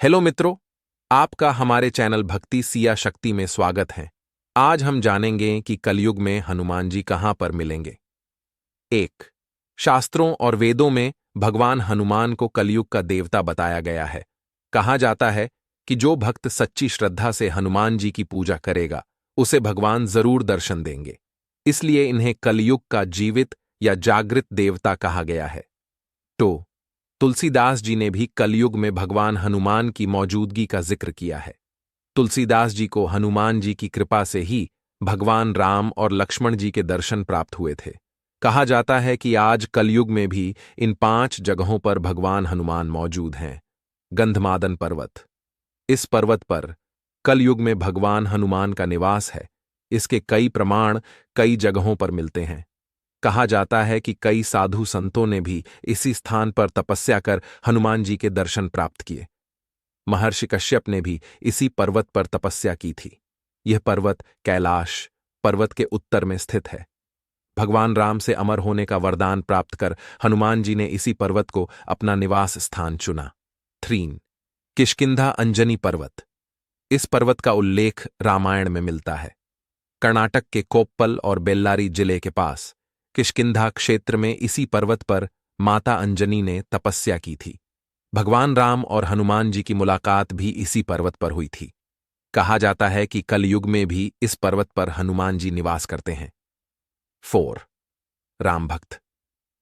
Hello मित्रों, आपका हमारे चैनल भक्ति सिया शक्ति में स्वागत है। आज हम जानेंगे कि कलयुग में हनुमान जी कहां पर मिलेंगे। 1. शास्त्रों और वेदों में भगवान हनुमान को कलयुग का देवता बताया गया है। कहा जाता है कि जो भक्त सच्ची श्रद्धा से हनुमान जी की पूजा करेगा, उसे भगवान जरूर दर्शन देंगे। इसलिए इन्हें कलयुग का जीवित या जागृत देवता कहा गया है। तो तुलसीदास जी ने भी कलयुग में भगवान हनुमान की मौजूदगी का जिक्र किया है। तुलसीदास जी को हनुमान जी की कृपा से ही भगवान राम और लक्ष्मण जी के दर्शन प्राप्त हुए थे। कहा जाता है कि आज कलयुग में भी इन 5 जगहों पर भगवान हनुमान मौजूद हैं। गंधमादन पर्वत। इस पर्वत पर कलयुग में भगवान हनुमान का निवास है। इसके कई प्रमाण कई जगहों पर मिलते हैं। कहा जाता है कि कई साधु संतों ने भी इसी स्थान पर तपस्या कर हनुमान जी के दर्शन प्राप्त किए। महर्षि कश्यप ने भी इसी पर्वत पर तपस्या की थी। यह पर्वत कैलाश पर्वत के उत्तर में स्थित है। भगवान राम से अमर होने का वरदान प्राप्त कर हनुमान जी ने इसी पर्वत को अपना निवास स्थान चुना। 3. किष्किंधा अंजनी पर्वत। इस पर्वत का उल्लेख रामायण में मिलता है। कर्नाटक के कोप्पल और बेल्लारी जिले के पास किष्किंधा क्षेत्र में इसी पर्वत पर माता अंजनी ने तपस्या की थी। भगवान राम और हनुमान जी की मुलाकात भी इसी पर्वत पर हुई थी। कहा जाता है कि कलयुग में भी इस पर्वत पर हनुमान जी निवास करते हैं। 4. राम भक्त।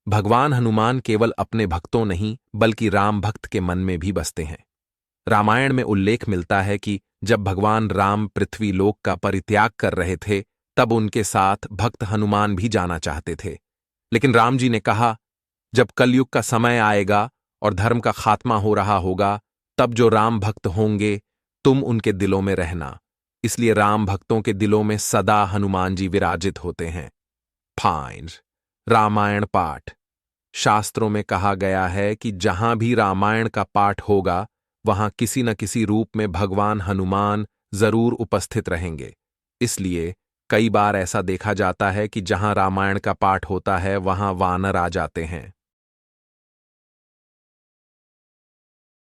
भगवान हनुमान केवल अपने भक्तों नहीं बल्कि राम भक्त के मन में भी बसते हैं। रामायण में उल्लेख मिलता है कि जब भगवान राम पृथ्वी लोक का परित्याग कर रहे थे, तब उनके साथ भक्त हनुमान भी जाना चाहते थे। लेकिन राम जी ने कहा, जब कलयुग का समय आएगा और धर्म का खात्मा हो रहा होगा, तब जो राम भक्त होंगे तुम उनके दिलों में रहना। इसलिए राम भक्तों के दिलों में सदा हनुमान जी विराजित होते हैं। 5. रामायण पाठ। शास्त्रों में कहा गया है कि जहां भी रामायण का पाठ होगा, वहां किसी न किसी रूप में भगवान हनुमान जरूर उपस्थित रहेंगे। इसलिए कई बार ऐसा देखा जाता है कि जहां रामायण का पाठ होता है वहां वानर आ जाते हैं।